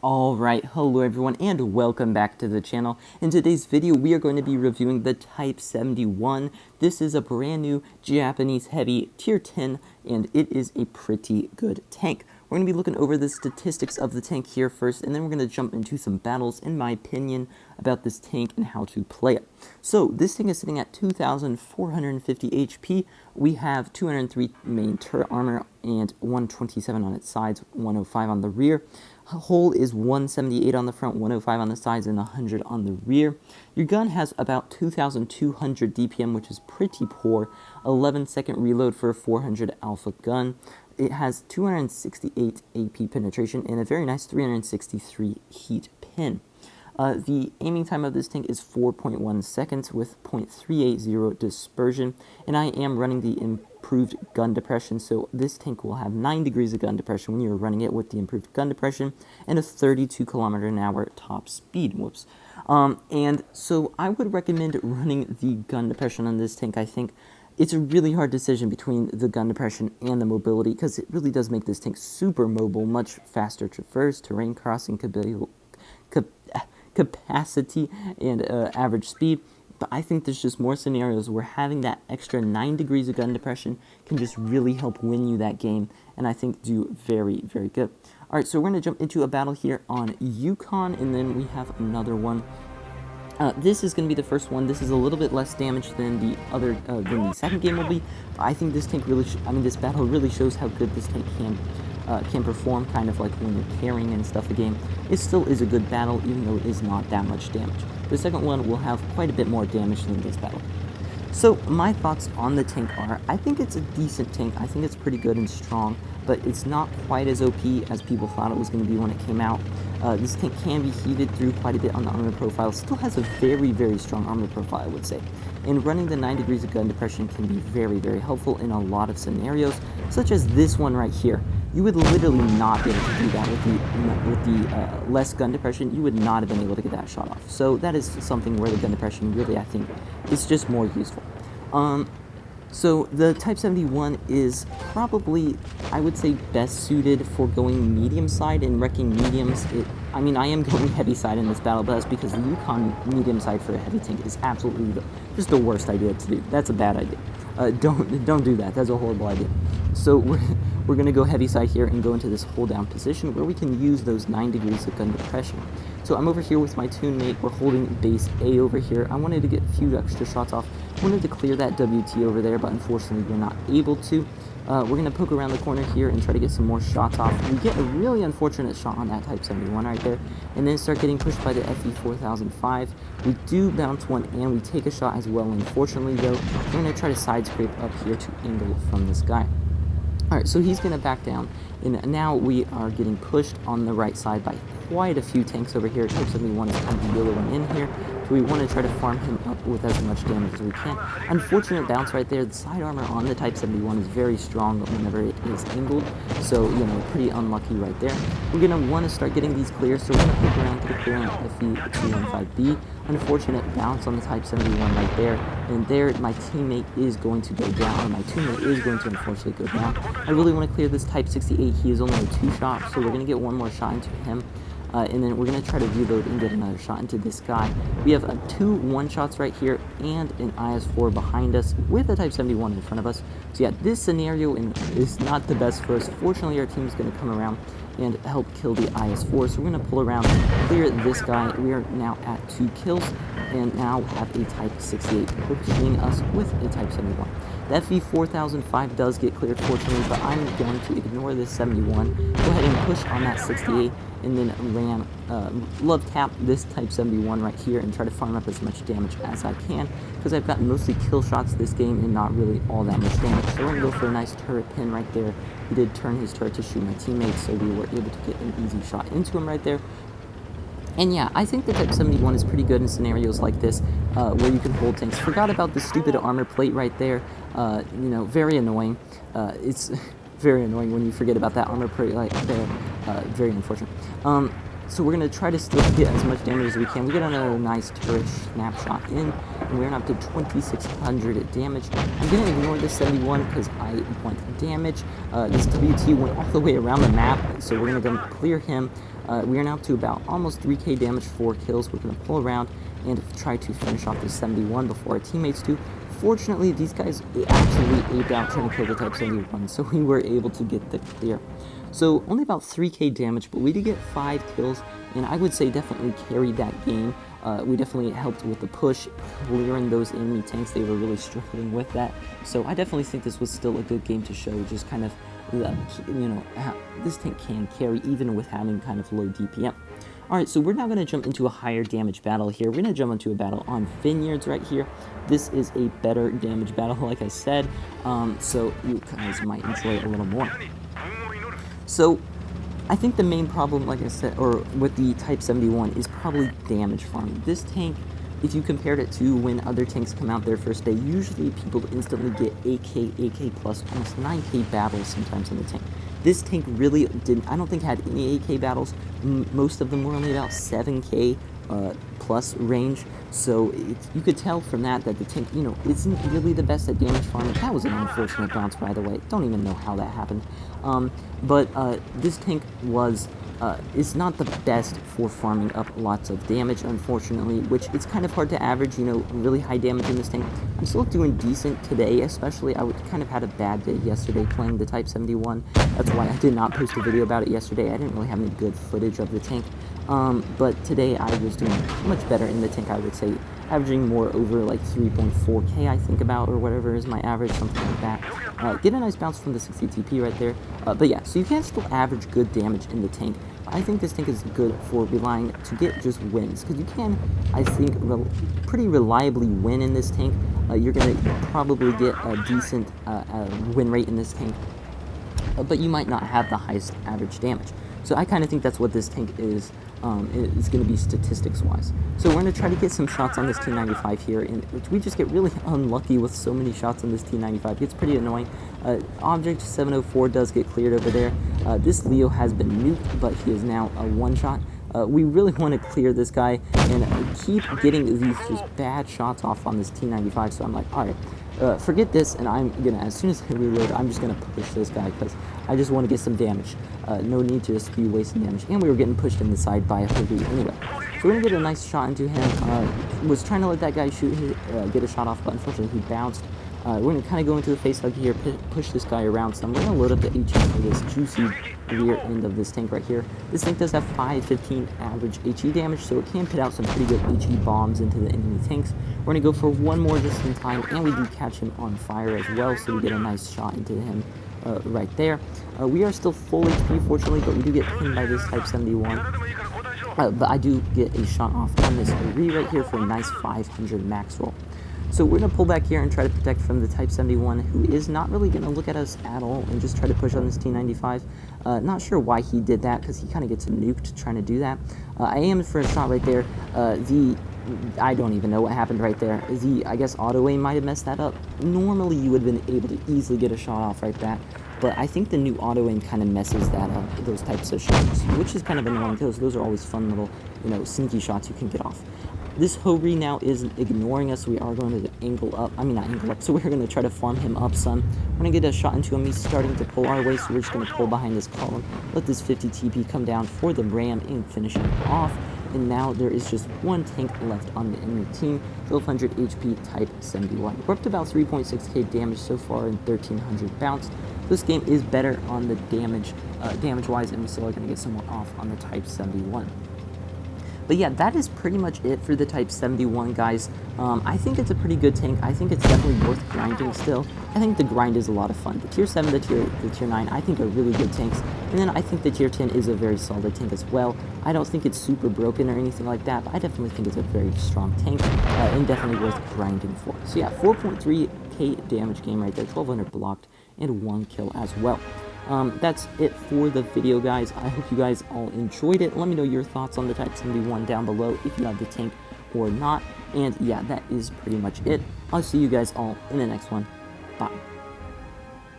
Alright, hello everyone and welcome back to the channel. In today's video we are going to be reviewing the Type 71. This is a brand new Japanese heavy tier 10 and it is a pretty good tank. We're going to be looking over the statistics of the tank here first, and then we're going to jump into some battles, in my opinion, about this tank and how to play it. So, this thing is sitting at 2,450 HP. We have 203 main turret armor and 127 on its sides, 105 on the rear. Hull is 178 on the front, 105 on the sides, and 100 on the rear. Your gun has about 2,200 DPM, which is pretty poor. 11-second reload for a 400 alpha gun. It has 268 AP penetration and a very nice 363 heat pin. The aiming time of this tank is 4.1 seconds with 0.380 dispersion, and I am running the improved gun depression, so this tank will have 9 degrees of gun depression when you're running it with the improved gun depression, and a 32 km/h top speed. And so I would recommend running the gun depression on this tank. I think it's a really hard decision between the gun depression and the mobility, because it really does make this tank super mobile, much faster traverse, terrain crossing capacity, and average speed. But I think there's just more scenarios where having that extra 9 degrees of gun depression can just really help win you that game, and I think do very, very good. Alright, so we're going to jump into a battle here on Yukon, and then we have another one. This is going to be the first one. This is a little bit less damage than the other, than the second game will be. But I think this tank really, this battle really shows how good this tank can perform, kind of like when you're carrying and stuff a game. It still is a good battle, even though it is not that much damage. The second one will have quite a bit more damage than this battle. So my thoughts on the tank are, I think it's a decent tank. I think it's pretty good and strong, but it's not quite as OP as people thought it was going to be when it came out. This tank can be heated through quite a bit on the armor profile. Still has a very, very strong armor profile, I would say. And running the 9 degrees of gun depression can be very, very helpful in a lot of scenarios, such as this one right here. You would literally not be able to do that with the less gun depression. You would not have been able to get that shot off. So that is something where the gun depression really, I think, is just more useful. So the Type 71 is probably, I would say, best suited for going medium side and wrecking mediums. I mean, I am going heavy side in this battle, but that's because the Yukon medium side for a heavy tank is absolutely just the worst idea to do. That's a bad idea. Don't do that. That's a horrible idea. So we're going to go heavy side here and go into this hold down position where we can use those 9 degrees of gun depression. So I'm over here with my tune mate. We're holding base A over here. I wanted to get a few extra shots off. I wanted to clear that WT over there, but unfortunately we're not able to. We're going to poke around the corner here and try to get some more shots off. We get a really unfortunate shot on that Type 71 right there, and then start getting pushed by the FE 4005. We do bounce one, and we take a shot as well. Unfortunately, though, we're going to try to side scrape up here to angle from this guy. Alright, so he's going to back down, and now we are getting pushed on the right side by quite a few tanks over here. Type 71 is kind of yellowing in here, so we want to try to farm him up with as much damage as we can. Unfortunate bounce right there. The side armor on the Type 71 is very strong whenever it is angled, so, you know, pretty unlucky right there. We're going to want to start getting these clears, so we're going to poke around, get a clear on FE215B. Unfortunate bounce on the Type 71 right there, and there my teammate is going to go down, and my teammate is going to unfortunately go down. I really want to clear this Type 68. He is only a 2-shot, so we're going to get one more shot into him. And then we're going to try to reload and get another shot into this guy. We have 2 1-shots right here and an IS-4 behind us with a Type 71 in front of us. So yeah, this scenario is not the best for us. Fortunately, our team is going to come around and help kill the IS-4. So we're going to pull around, clear this guy. We are now at 2 kills and now have a Type 68 pushing us with a Type 71. The FE 4005 does get cleared, fortunately, but I'm going to ignore this 71, go ahead and push on that 68, and then love tap this Type 71 right here and try to farm up as much damage as I can, because I've gotten mostly kill shots this game and not really all that much damage. So we're going to go for a nice turret pin right there. He did turn his turret to shoot my teammates, so we were able to get an easy shot into him right there. And yeah, I think the Type 71 is pretty good in scenarios like this, where you can hold tanks. Forgot about the stupid armor plate right there. You know, very annoying. It's very annoying when you forget about that armor plate right there. Very unfortunate. So we're going to try to still get as much damage as we can. We get another nice turret snapshot in, and we're up to 2,600 damage. I'm going to ignore this 71 because I want damage. This WT went all the way around the map, so we're going to go clear him. We are now to about almost 3k damage, 4 kills. We're going to pull around and try to finish off the 71 before our teammates do. Fortunately, these guys absolutely aped out trying to kill the Type 71, so we were able to get the clear. So only about 3k damage, but we did get 5 kills, and I would say definitely carried that game. We definitely helped with the push, clearing those enemy tanks. They were really struggling with that. So I definitely think this was still a good game to show, just kind of, how this tank can carry even with having kind of low DPM. Alright, so we're now going to jump into a higher damage battle here. We're going to jump into a battle on Vineyards right here. This is a better damage battle, like I said, so you guys might enjoy it a little more. So, I think the main problem, like I said, or with the Type 71 is probably damage farming. This tank, if you compared it to when other tanks come out their first day, usually people instantly get 8k plus, almost 9k battles sometimes in the tank. This tank really didn't, I don't think had any 8k battles. Most of them were only about 7k plus range. So you could tell from that the tank, isn't really the best at damage farming. That was an unfortunate bounce, by the way. Don't even know how that happened. But this tank was is not the best for farming up lots of damage, unfortunately, which it's kind of hard to average, really high damage in this tank. I'm still doing decent today, especially. I kind of had a bad day yesterday playing the Type 71. That's why I did not post a video about it yesterday. I didn't really have any good footage of the tank. But today I was doing much better in the tank, I would say, averaging more over like 3.4k, I think about, or whatever is my average, something like that. Get a nice bounce from the 60 TP right there. But yeah, so you can still average good damage in the tank. I think this tank is good for relying to get just wins, because you can, I think, pretty reliably win in this tank. You're going to probably get a decent win rate in this tank, but you might not have the highest average damage. So I kind of think that's what this tank is. It's going to be statistics-wise. So we're going to try to get some shots on this T95 here, and we just get really unlucky with so many shots on this T95. It's pretty annoying. Object 704 does get cleared over there. This Leo has been nuked, but he is now a one-shot. We really want to clear this guy and keep getting these just bad shots off on this T95, so I'm like, alright, forget this, and I'm going to, as soon as I reload, I'm just going to push this guy, because I just want to get some damage. No need to just be wasting damage, and we were getting pushed in the side by a hoodie anyway. So we're going to get a nice shot into him. Was trying to let that guy shoot, get a shot off, but unfortunately he bounced. We're going to kind of go into the face hug here, push this guy around some. We're going to load up the HE for this juicy rear end of this tank right here. This tank does have 515 average HE damage, so it can put out some pretty good HE bombs into the enemy tanks. We're going to go for one more just in time, and we do catch him on fire as well, so we get a nice shot into him right there. We are still full HP, fortunately, but we do get pinned by this Type 71. But I do get a shot off on this re right here for a nice 500 max roll. So we're going to pull back here and try to protect from the Type 71, who is not really going to look at us at all and just try to push on this T95. Not sure why he did that, because he kind of gets nuked trying to do that. I am for a shot right there. I don't even know what happened right there. I guess auto aim might have messed that up. Normally you would have been able to easily get a shot off right back, but I think the new auto aim kind of messes that up, those types of shots, which is kind of annoying, because those are always fun little, sneaky shots you can get off. This Hori now is ignoring us, so we are going to angle up. I mean, not angle up, so we're going to try to farm him up some. We're going to get a shot into him. He's starting to pull our way, so we're just going to pull behind this column. Let this 50 TP come down for the ram and finish him off. And now there is just one tank left on the enemy team, 1200 HP Type 71. We're up to about 3.6k damage so far and 1300 bounce. This game is better on the damage-wise, and we still are going to get some more off on the Type 71. But yeah, that is pretty much it for the Type 71, guys. I think it's a pretty good tank. I think it's definitely worth grinding still. I think the grind is a lot of fun. The Tier 7, the Tier 9, I think are really good tanks. And then I think the Tier 10 is a very solid tank as well. I don't think it's super broken or anything like that, but I definitely think it's a very strong tank and definitely worth grinding for. So yeah, 4.3k damage game right there, 1200 blocked, and 1 kill as well. That's it for the video, guys. I hope you guys all enjoyed it. Let me know your thoughts on the Type 71 down below, if you have the tank or not. And yeah, that is pretty much it. I'll see you guys all in the next one. Bye.